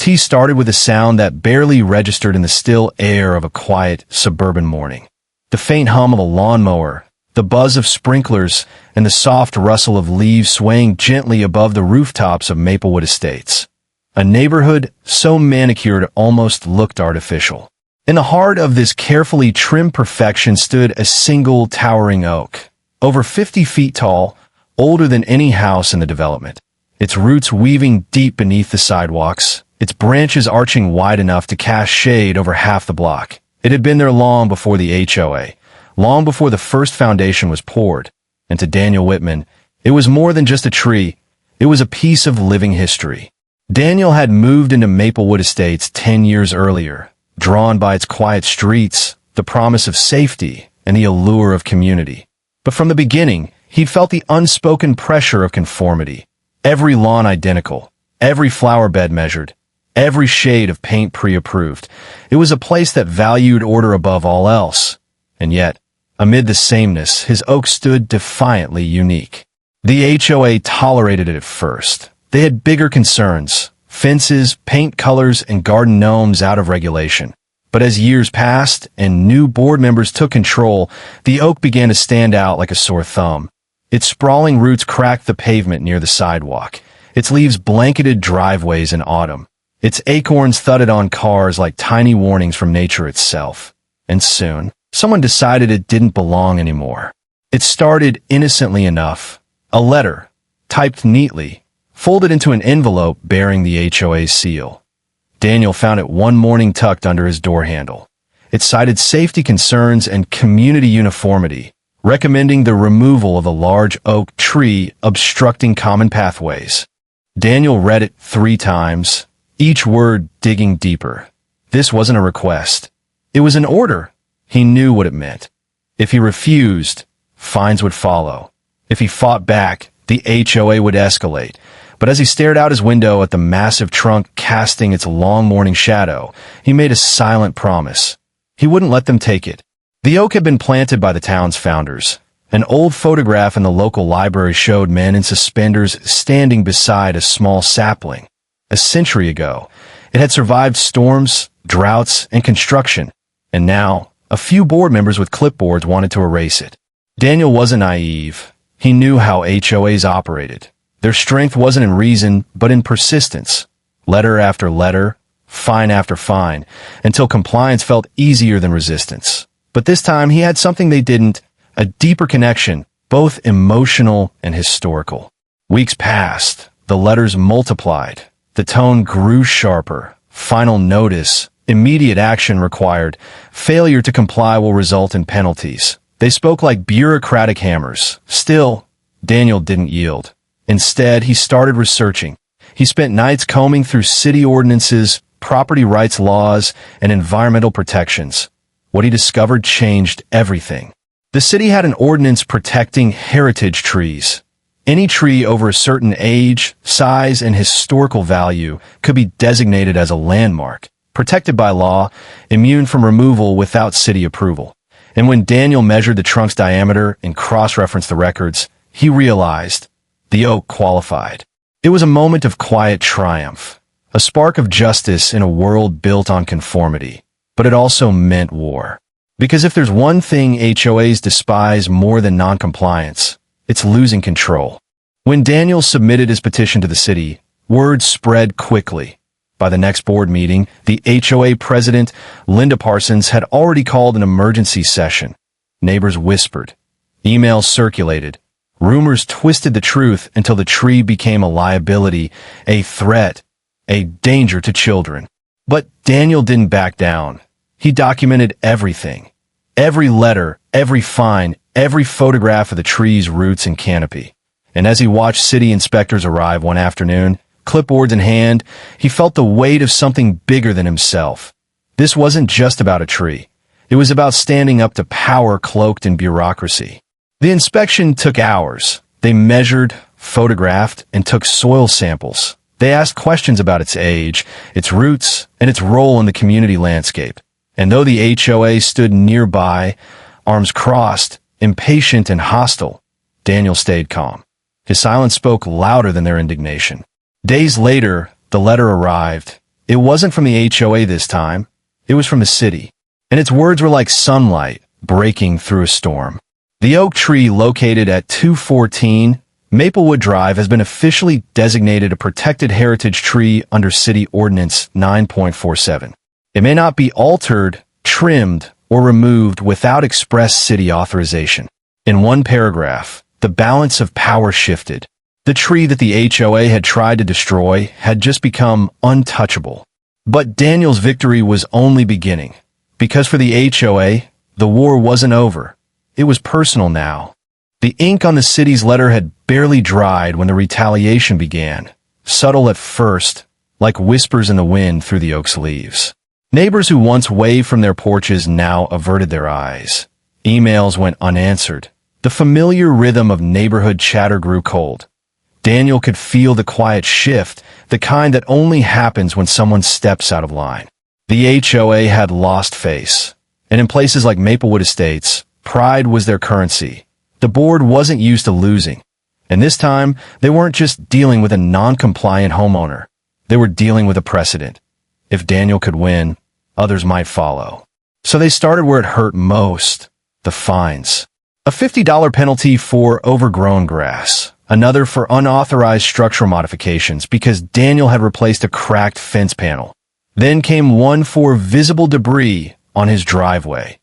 tea started with a sound that barely registered in the still air of a quiet suburban morning. The faint hum of a lawnmower, the buzz of sprinklers, and the soft rustle of leaves swaying gently above the rooftops of Maplewood Estates. A neighborhood so manicured it almost looked artificial. In the heart of this carefully trimmed perfection stood a single towering oak, over 50 feet tall, older than any house in the development. Its roots weaving deep beneath the sidewalks, its branches arching wide enough to cast shade over half the block. It had been there long before the HOA, long before the first foundation was poured. And to Daniel Whitman, it was more than just a tree, it was a piece of living history. Daniel had moved into Maplewood Estates 10 years earlier, drawn by its quiet streets, the promise of safety, and the allure of community. But from the beginning, he'd felt the unspoken pressure of conformity. Every lawn identical, every flower bed measured, every shade of paint pre-approved. It was a place that valued order above all else. And yet, amid the sameness, his oak stood defiantly unique. The HOA tolerated it at first. They had bigger concerns: fences, paint colors, and garden gnomes out of regulation. But as years passed and new board members took control, the oak began to stand out like a sore thumb. Its sprawling roots cracked the pavement near the sidewalk. Its leaves blanketed driveways in autumn. Its acorns thudded on cars like tiny warnings from nature itself. And soon, someone decided it didn't belong anymore. It started innocently enough. A letter, typed neatly, folded into an envelope bearing the HOA's seal. Daniel found it one morning tucked under his door handle. It cited safety concerns and community uniformity, recommending the removal of a large oak tree obstructing common pathways. Daniel read it 3 times, each word digging deeper. This wasn't a request. It was an order. He knew what it meant. If he refused, fines would follow. If he fought back, the HOA would escalate. But as he stared out his window at the massive trunk casting its long morning shadow, he made a silent promise. He wouldn't let them take it. The oak had been planted by the town's founders. An old photograph in the local library showed men in suspenders standing beside a small sapling. A century ago, it had survived storms, droughts, and construction. And now, a few board members with clipboards wanted to erase it. Daniel wasn't naive. He knew how HOAs operated. Their strength wasn't in reason, but in persistence. Letter after letter, fine after fine, until compliance felt easier than resistance. But this time he had something they didn't, a deeper connection, both emotional and historical. Weeks passed, the letters multiplied, the tone grew sharper, final notice, immediate action required, failure to comply will result in penalties. They spoke like bureaucratic hammers. Still, Daniel didn't yield. Instead, he started researching. He spent nights combing through city ordinances, property rights laws, and environmental protections. What he discovered changed everything. The city had an ordinance protecting heritage trees. Any tree over a certain age, size, and historical value could be designated as a landmark, protected by law, immune from removal without city approval. And when Daniel measured the trunk's diameter and cross-referenced the records, he realized the oak qualified. It was a moment of quiet triumph, a spark of justice in a world built on conformity. But it also meant war. Because if there's one thing HOAs despise more than noncompliance, it's losing control. When Daniel submitted his petition to the city, word spread quickly. By the next board meeting, the HOA president, Linda Parsons, had already called an emergency session. Neighbors whispered. Emails circulated. Rumors twisted the truth until the tree became a liability, a threat, a danger to children. But Daniel didn't back down. He documented everything. Every letter, every fine, every photograph of the tree's roots and canopy. And as he watched city inspectors arrive one afternoon, clipboards in hand, he felt the weight of something bigger than himself. This wasn't just about a tree. It was about standing up to power cloaked in bureaucracy. The inspection took hours. They measured, photographed, and took soil samples. They asked questions about its age, its roots, and its role in the community landscape. And though the HOA stood nearby, arms crossed, impatient and hostile, Daniel stayed calm. His silence spoke louder than their indignation. Days later, the letter arrived, It wasn't from the HOA this time. It was from the city. And its words were like sunlight breaking through a storm. The oak tree located at 214 Maplewood Drive has been officially designated a protected heritage tree under City Ordinance 9.47. It may not be altered, trimmed, or removed without express city authorization. In one paragraph, the balance of power shifted. The tree that the HOA had tried to destroy had just become untouchable. But Daniel's victory was only beginning, because for the HOA, the war wasn't over. It was personal now. The ink on the city's letter had barely dried when the retaliation began, subtle at first, like whispers in the wind through the oak's leaves. Neighbors who once waved from their porches now averted their eyes. Emails went unanswered. The familiar rhythm of neighborhood chatter grew cold. Daniel could feel the quiet shift, the kind that only happens when someone steps out of line. The HOA had lost face, and in places like Maplewood Estates, pride was their currency. The board wasn't used to losing, and this time, they weren't just dealing with a non-compliant homeowner. They were dealing with a precedent. If Daniel could win, others might follow. So they started where it hurt most, the fines. A $50 penalty for overgrown grass, another for unauthorized structural modifications because Daniel had replaced a cracked fence panel. Then came one for visible debris on his driveway.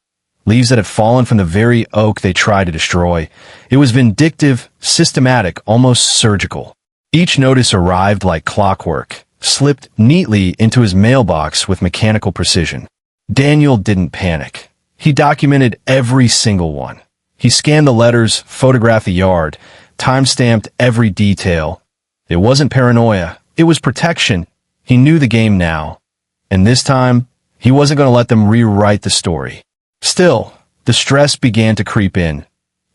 Leaves that had fallen from the very oak they tried to destroy. It was vindictive, systematic, almost surgical. Each notice arrived like clockwork, slipped neatly into his mailbox with mechanical precision. Daniel didn't panic. He documented every single one. He scanned the letters, photographed the yard, time-stamped every detail. It wasn't paranoia. It was protection. He knew the game now. And this time, he wasn't going to let them rewrite the story. Still, the stress began to creep in.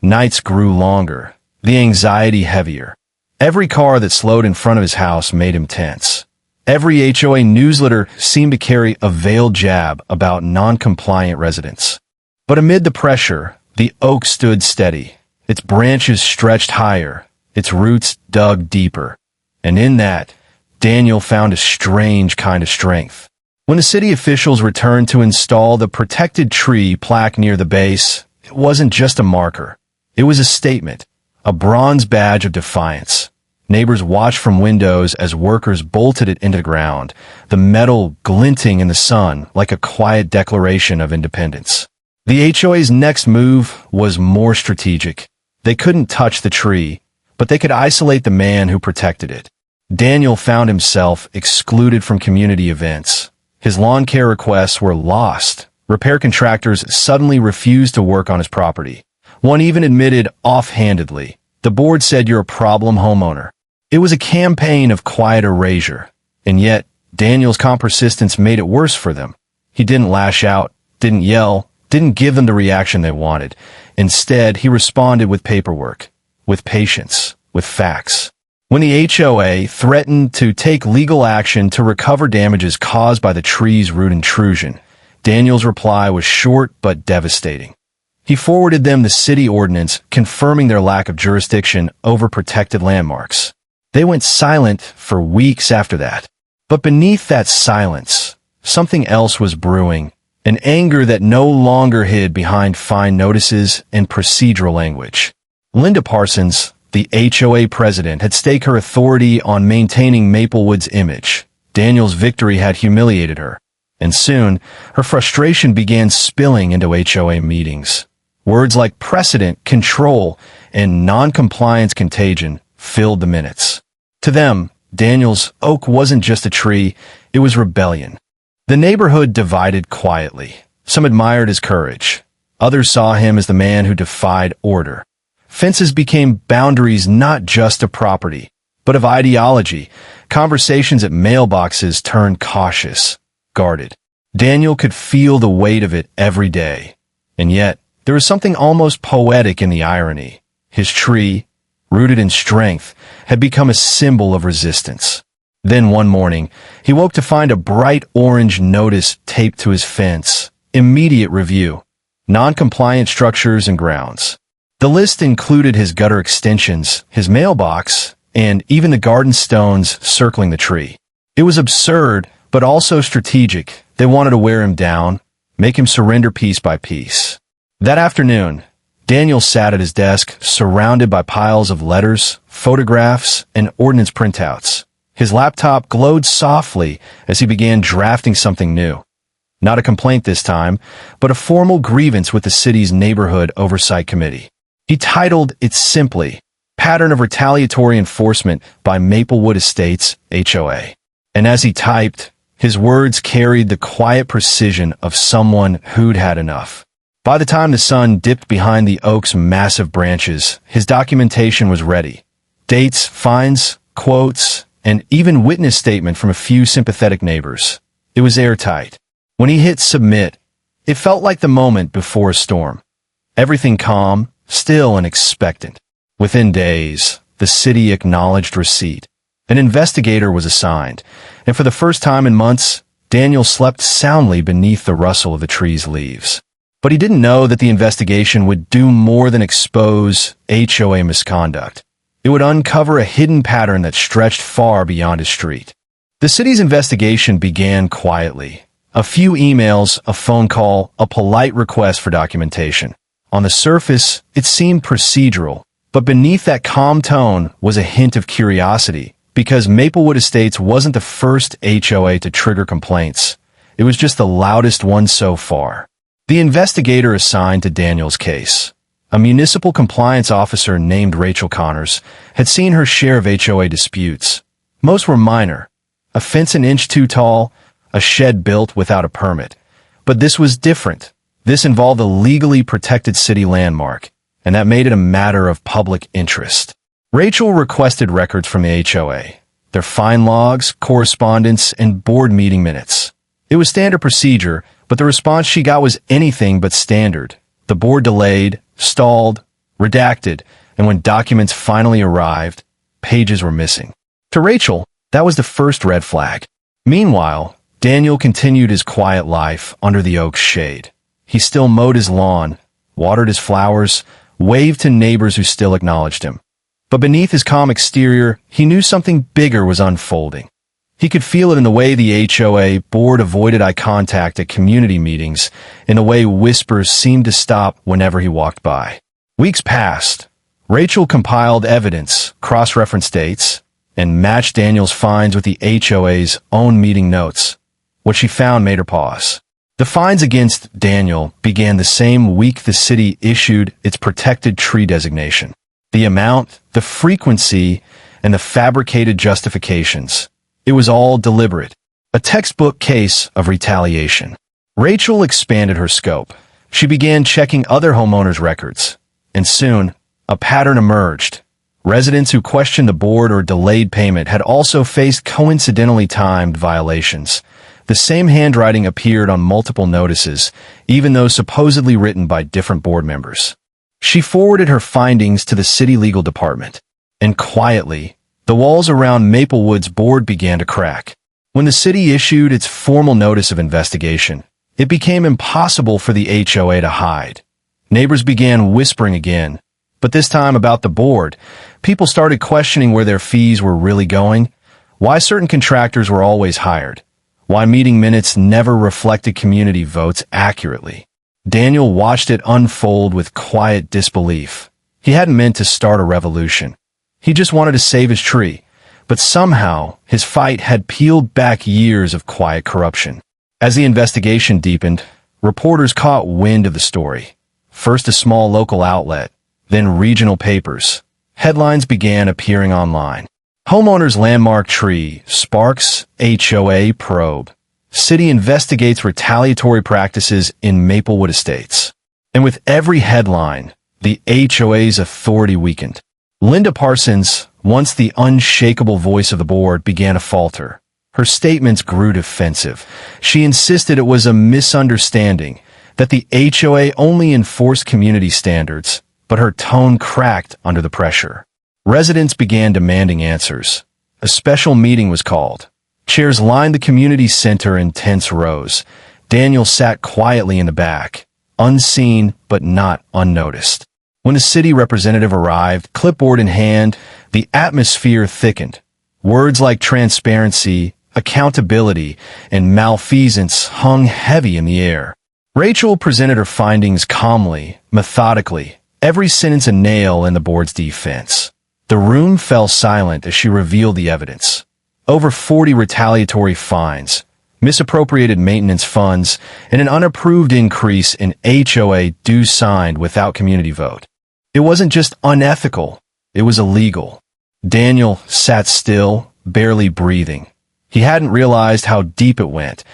Nights grew longer, the anxiety heavier. Every car that slowed in front of his house made him tense. Every HOA newsletter seemed to carry a veiled jab about non-compliant residents. But amid the pressure, the oak stood steady. Its branches stretched higher, its roots dug deeper. And in that, Daniel found a strange kind of strength. When the city officials returned to install the protected tree plaque near the base, it wasn't just a marker. It was a statement, a bronze badge of defiance. Neighbors watched from windows as workers bolted it into the ground, the metal glinting in the sun like a quiet declaration of independence. The HOA's next move was more strategic. They couldn't touch the tree, but they could isolate the man who protected it. Daniel found himself excluded from community events. His lawn care requests were lost. Repair contractors suddenly refused to work on his property. One even admitted offhandedly, "The board said you're a problem homeowner." It was a campaign of quiet erasure, and yet Daniel's calm persistence made it worse for them. He didn't lash out, didn't yell, didn't give them the reaction they wanted. Instead, he responded with paperwork, with patience, with facts. When the HOA threatened to take legal action to recover damages caused by the tree's root intrusion, Daniel's reply was short but devastating. He forwarded them the city ordinance confirming their lack of jurisdiction over protected landmarks. They went silent for weeks after that. But beneath that silence, something else was brewing, an anger that no longer hid behind fine notices and procedural language. Linda Parsons, the HOA president, had staked her authority on maintaining Maplewood's image. Daniel's victory had humiliated her, and soon her frustration began spilling into HOA meetings. Words like precedent, control, and non-compliance contagion filled the minutes. To them, Daniel's oak wasn't just a tree, it was rebellion. The neighborhood divided quietly. Some admired his courage. Others saw him as the man who defied order. Fences became boundaries not just of property, but of ideology. Conversations at mailboxes turned cautious, guarded. Daniel could feel the weight of it every day. And yet, there was something almost poetic in the irony. His tree, rooted in strength, had become a symbol of resistance. Then one morning, he woke to find a bright orange notice taped to his fence. Immediate review. Non-compliant structures and grounds. The list included his gutter extensions, his mailbox, and even the garden stones circling the tree. It was absurd, but also strategic. They wanted to wear him down, make him surrender piece by piece. That afternoon, Daniel sat at his desk, surrounded by piles of letters, photographs, and ordinance printouts. His laptop glowed softly as he began drafting something new. Not a complaint this time, but a formal grievance with the city's Neighborhood Oversight Committee. He titled it simply, Pattern of Retaliatory Enforcement by Maplewood Estates, HOA. And as he typed, his words carried the quiet precision of someone who'd had enough. By the time the sun dipped behind the oak's massive branches, his documentation was ready. Dates, fines, quotes, and even witness statement from a few sympathetic neighbors. It was airtight. When he hit submit, it felt like the moment before a storm. Everything calm, still and expectant. Within days, the city acknowledged receipt. An investigator was assigned, and for the first time in months, Daniel slept soundly beneath the rustle of the tree's leaves. But he didn't know that the investigation would do more than expose HOA misconduct. It would uncover a hidden pattern that stretched far beyond his street. The city's investigation began quietly. A few emails, a phone call, a polite request for documentation. On the surface, it seemed procedural, but beneath that calm tone was a hint of curiosity, because Maplewood Estates wasn't the first HOA to trigger complaints. It was just the loudest one so far. The investigator assigned to Daniel's case, a municipal compliance officer named Rachel Connors, had seen her share of HOA disputes. Most were minor. A fence an inch too tall, a shed built without a permit. But this was different. This involved a legally protected city landmark, and that made it a matter of public interest. Rachel requested records from the HOA, their fine logs, correspondence, and board meeting minutes. It was standard procedure, but the response she got was anything but standard. The board delayed, stalled, redacted, and when documents finally arrived, pages were missing. To Rachel, that was the first red flag. Meanwhile, Daniel continued his quiet life under the oak's shade. He still mowed his lawn, watered his flowers, waved to neighbors who still acknowledged him. But beneath his calm exterior, he knew something bigger was unfolding. He could feel it in the way the HOA board avoided eye contact at community meetings, in the way whispers seemed to stop whenever he walked by. Weeks passed. Rachel compiled evidence, cross-referenced dates, and matched Daniel's fines with the HOA's own meeting notes. What she found made her pause. The fines against Daniel began the same week the city issued its protected tree designation. The amount, the frequency, and the fabricated justifications. It was all deliberate. A textbook case of retaliation. Rachel expanded her scope. She began checking other homeowners' records. And soon, a pattern emerged. Residents who questioned the board or delayed payment had also faced coincidentally timed violations. The same handwriting appeared on multiple notices, even though supposedly written by different board members. She forwarded her findings to the city legal department. And quietly, the walls around Maplewood's board began to crack. When the city issued its formal notice of investigation, it became impossible for the HOA to hide. Neighbors began whispering again, but this time about the board. People started questioning where their fees were really going, why certain contractors were always hired, why meeting minutes never reflected community votes accurately. Daniel watched it unfold with quiet disbelief. He hadn't meant to start a revolution. He just wanted to save his tree, but somehow his fight had peeled back years of quiet corruption. As the investigation deepened, reporters caught wind of the story. First a small local outlet, then regional papers. Headlines began appearing online. Homeowner's landmark tree sparks HOA probe. City investigates retaliatory practices in Maplewood Estates. And with every headline, the HOA's authority weakened. Linda Parsons, once the unshakable voice of the board, began to falter. Her statements grew defensive. She insisted it was a misunderstanding, that the HOA only enforced community standards, but her tone cracked under the pressure. Residents began demanding answers. A special meeting was called. Chairs lined the community center in tense rows. Daniel sat quietly in the back, unseen but not unnoticed. When a city representative arrived, clipboard in hand, the atmosphere thickened. Words like transparency, accountability, and malfeasance hung heavy in the air. Rachel presented her findings calmly, methodically, every sentence a nail in the board's defense. The room fell silent as she revealed the evidence. Over 40 retaliatory fines, misappropriated maintenance funds, and an unapproved increase in HOA dues signed without community vote. It wasn't just unethical, it was illegal. Daniel sat still, barely breathing. He hadn't realized how deep it went,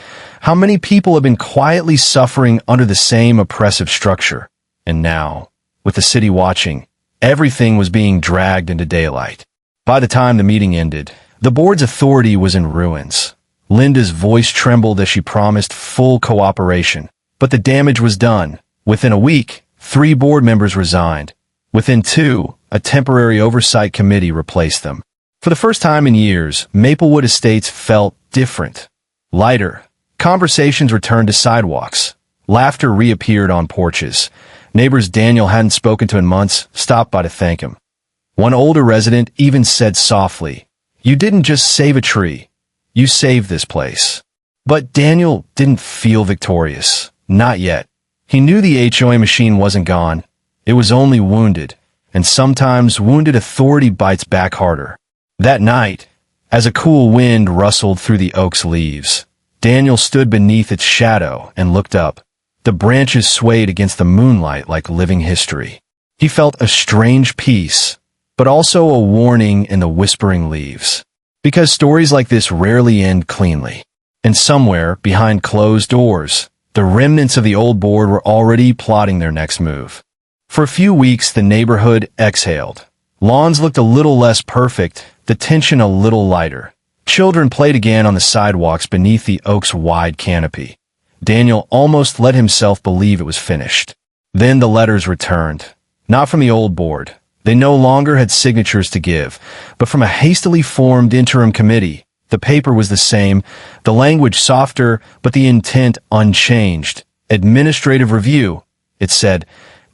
how many people had been quietly suffering under the same oppressive structure. And now, with the city watching, everything was being dragged into daylight. By the time the meeting ended, the board's authority was in ruins. Linda's voice trembled as she promised full cooperation. But the damage was done. Within a week, 3 board members resigned. Within 2, a temporary oversight committee replaced them. For the first time in years, Maplewood Estates felt different, lighter. Conversations returned to sidewalks. Laughter reappeared on porches. Neighbors Daniel hadn't spoken to in months stopped by to thank him. One older resident even said softly, "You didn't just save a tree. You saved this place." But Daniel didn't feel victorious. Not yet. He knew the HOA machine wasn't gone. It was only wounded, and sometimes wounded authority bites back harder. That night, as a cool wind rustled through the oak's leaves, Daniel stood beneath its shadow and looked up. The branches swayed against the moonlight like living history. He felt a strange peace, but also a warning in the whispering leaves. Because stories like this rarely end cleanly. And somewhere, behind closed doors, the remnants of the old board were already plotting their next move. For a few weeks, the neighborhood exhaled. Lawns looked a little less perfect, the tension a little lighter. Children played again on the sidewalks beneath the oak's wide canopy. Daniel almost let himself believe it was finished. Then the letters returned. Not from the old board. They no longer had signatures to give, but from a hastily formed interim committee. The paper was the same, the language softer, but the intent unchanged. Administrative review, it said,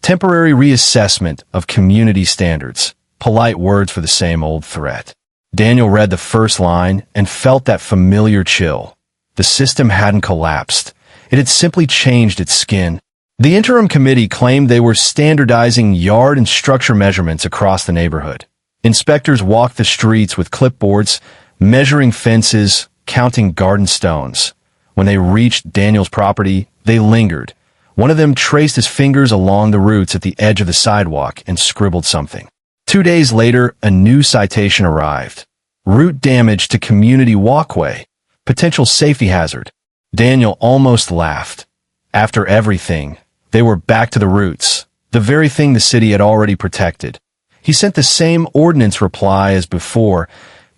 temporary reassessment of community standards. Polite words for the same old threat. Daniel read the first line and felt that familiar chill. The system hadn't collapsed. It had simply changed its skin. The interim committee claimed they were standardizing yard and structure measurements across the neighborhood. Inspectors walked the streets with clipboards, measuring fences, counting garden stones. When they reached Daniel's property, they lingered. One of them traced his fingers along the roots at the edge of the sidewalk and scribbled something. 2 days later, a new citation arrived. Root damage to community walkway. Potential safety hazard. Daniel almost laughed. After everything, they were back to the roots, the very thing the city had already protected. He sent the same ordinance reply as before,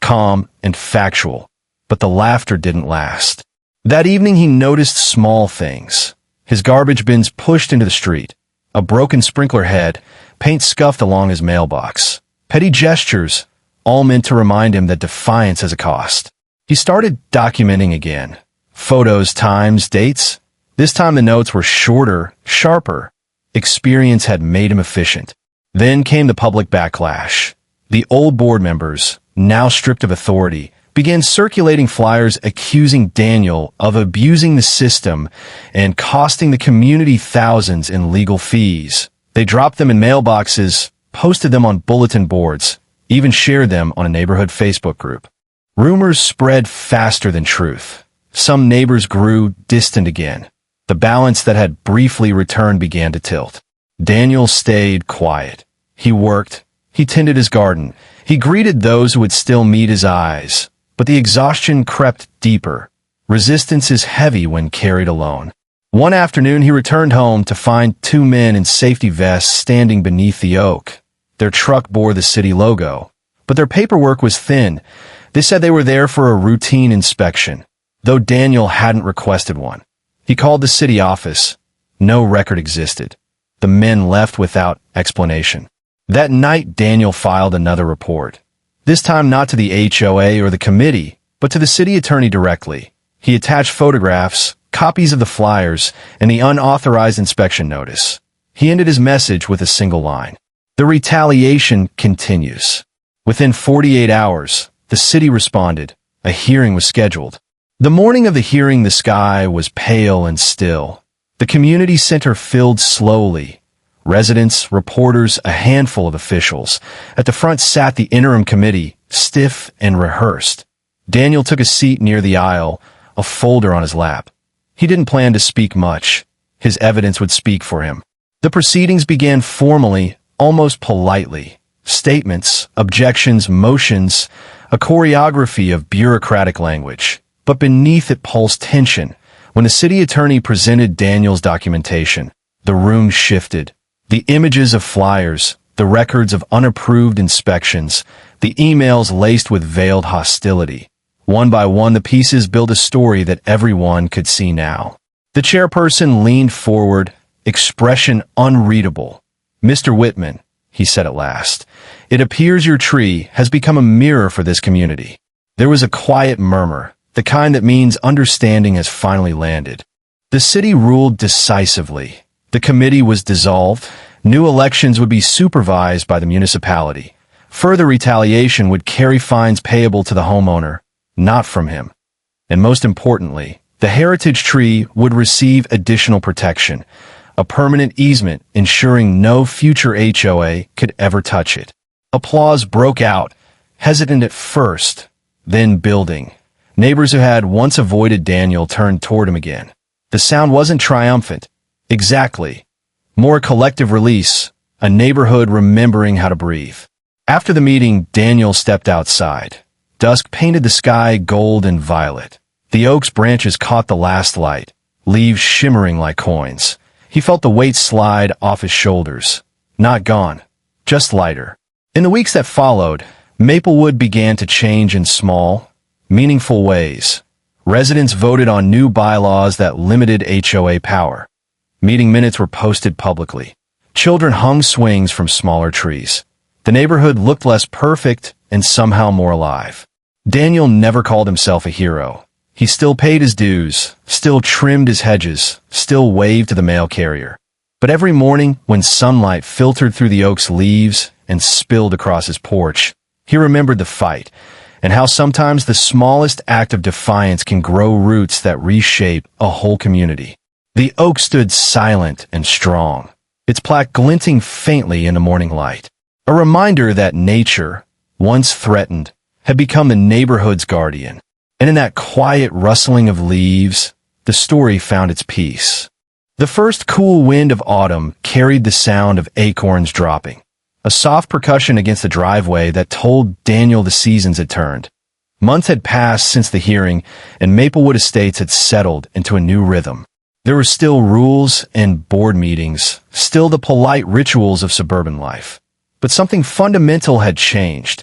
calm and factual, but the laughter didn't last. That evening he noticed small things. His garbage bins pushed into the street, a broken sprinkler head, paint scuffed along his mailbox. Petty gestures, all meant to remind him that defiance has a cost. He started documenting again. Photos, times, dates. This time the notes were shorter, sharper. Experience had made him efficient. Then came the public backlash. The old board members, now stripped of authority, began circulating flyers accusing Daniel of abusing the system and costing the community thousands in legal fees. They dropped them in mailboxes, posted them on bulletin boards, even shared them on a neighborhood Facebook group. Rumors spread faster than truth. Some neighbors grew distant again. The balance that had briefly returned began to tilt. Daniel stayed quiet. He worked. He tended his garden. He greeted those who would still meet his eyes. But the exhaustion crept deeper. Resistance is heavy when carried alone. One afternoon he returned home to find 2 men in safety vests standing beneath the oak. Their truck bore the city logo, but their paperwork was thin. They said they were there for a routine inspection, though Daniel hadn't requested one. He called the city office. No record existed. The men left without explanation. That night Daniel filed another report. This time not to the HOA or the committee, but to the city attorney directly. He attached photographs, copies of the flyers, and the unauthorized inspection notice. He ended his message with a single line. The retaliation continues. Within 48 hours, the city responded. A hearing was scheduled. The morning of the hearing, the sky was pale and still. The community center filled slowly. Residents, reporters, a handful of officials. At the front sat the interim committee, stiff and rehearsed. Daniel took a seat near the aisle, a folder on his lap. He didn't plan to speak much. His evidence would speak for him. The proceedings began formally, almost politely. Statements, objections, motions, a choreography of bureaucratic language. But beneath it pulsed tension. When the city attorney presented Daniel's documentation, the room shifted. The images of flyers, the records of unapproved inspections, the emails laced with veiled hostility. One by one, the pieces built a story that everyone could see now. The chairperson leaned forward, expression unreadable. "Mr. Whitman," he said at last, "it appears your tree has become a mirror for this community." There was a quiet murmur, the kind that means understanding has finally landed. The city ruled decisively. The committee was dissolved. New elections would be supervised by the municipality. Further retaliation would carry fines payable to the homeowner, not from him. And most importantly, the heritage tree would receive additional protection, a permanent easement ensuring no future HOA could ever touch it. Applause broke out, hesitant at first, then building. Neighbors who had once avoided Daniel turned toward him again. The sound wasn't triumphant. Exactly. More collective release, a neighborhood remembering how to breathe. After the meeting, Daniel stepped outside. Dusk painted the sky gold and violet. The oak's branches caught the last light, leaves shimmering like coins. He felt the weight slide off his shoulders. Not gone, just lighter. In the weeks that followed, Maplewood began to change in small, meaningful ways. Residents voted on new bylaws that limited HOA power. Meeting minutes were posted publicly. Children hung swings from smaller trees. The neighborhood looked less perfect and somehow more alive. Daniel never called himself a hero. He still paid his dues, still trimmed his hedges, still waved to the mail carrier. But every morning, when sunlight filtered through the oak's leaves and spilled across his porch, he remembered the fight and how sometimes the smallest act of defiance can grow roots that reshape a whole community. The oak stood silent and strong, its plaque glinting faintly in the morning light. A reminder that nature, once threatened, had become the neighborhood's guardian. And in that quiet rustling of leaves, the story found its peace. The first cool wind of autumn carried the sound of acorns dropping, a soft percussion against the driveway that told Daniel the seasons had turned. Months had passed since the hearing, and Maplewood Estates had settled into a new rhythm. There were still rules and board meetings, still the polite rituals of suburban life. But something fundamental had changed.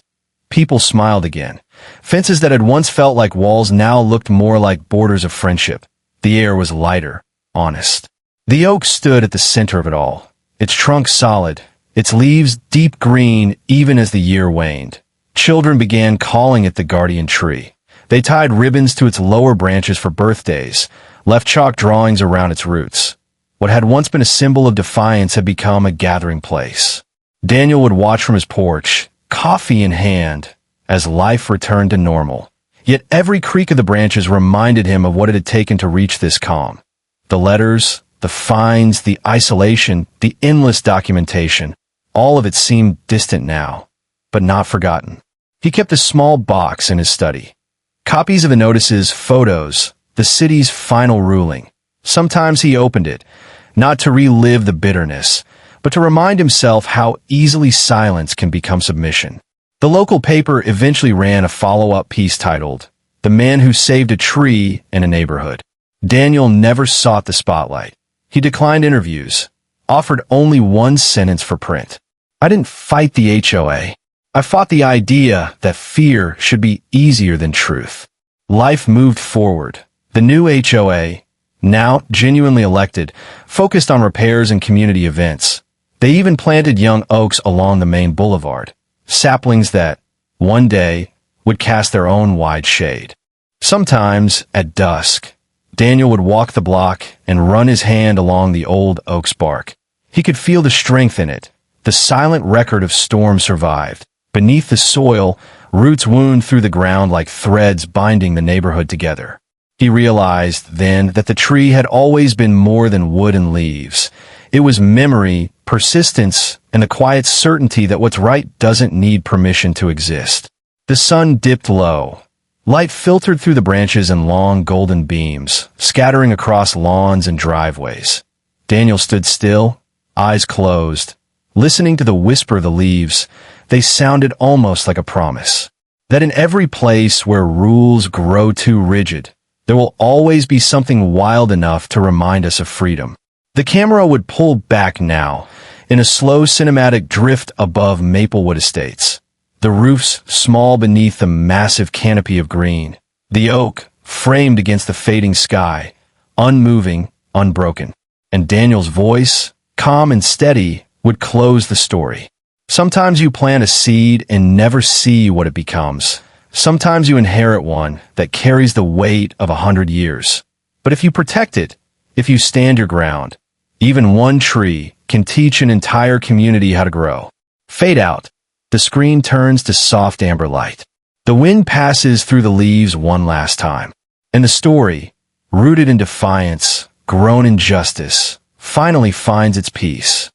People smiled again. Fences that had once felt like walls now looked more like borders of friendship. The air was lighter, honest. The oak stood at the center of it all, its trunk solid, its leaves deep green even as the year waned. Children began calling it the guardian tree. They tied ribbons to its lower branches for birthdays, left chalk drawings around its roots. What had once been a symbol of defiance had become a gathering place. Daniel would watch from his porch, coffee in hand, as life returned to normal. Yet every creak of the branches reminded him of what it had taken to reach this calm. The letters, the fines, the isolation, the endless documentation, all of it seemed distant now, but not forgotten. He kept a small box in his study. Copies of the notices, photos, the city's final ruling. Sometimes he opened it, not to relive the bitterness, but to remind himself how easily silence can become submission. The local paper eventually ran a follow-up piece titled, "The Man Who Saved a Tree in a Neighborhood." Daniel never sought the spotlight. He declined interviews, offered only one sentence for print. "I didn't fight the HOA. I fought the idea that fear should be easier than truth." Life moved forward. The new HOA, now genuinely elected, focused on repairs and community events. They even planted young oaks along the main boulevard, saplings that, one day, would cast their own wide shade. Sometimes, at dusk, Daniel would walk the block and run his hand along the old oak's bark. He could feel the strength in it, the silent record of storms survived. Beneath the soil, roots wound through the ground like threads binding the neighborhood together. He realized then that the tree had always been more than wood and leaves. It was memory, persistence, and the quiet certainty that what's right doesn't need permission to exist. The sun dipped low. Light filtered through the branches in long golden beams, scattering across lawns and driveways. Daniel stood still, eyes closed, listening to the whisper of the leaves. They sounded almost like a promise. That in every place where rules grow too rigid, there will always be something wild enough to remind us of freedom. The camera would pull back now, in a slow cinematic drift above Maplewood Estates. The roofs small beneath the massive canopy of green. The oak, framed against the fading sky, unmoving, unbroken. And Daniel's voice, calm and steady, would close the story. Sometimes you plant a seed and never see what it becomes. Sometimes you inherit one that carries the weight of 100 years. But if you protect it, if you stand your ground, even one tree can teach an entire community how to grow. Fade out. The screen turns to soft amber light. The wind passes through the leaves one last time. And the story, rooted in defiance, grown in justice, finally finds its peace.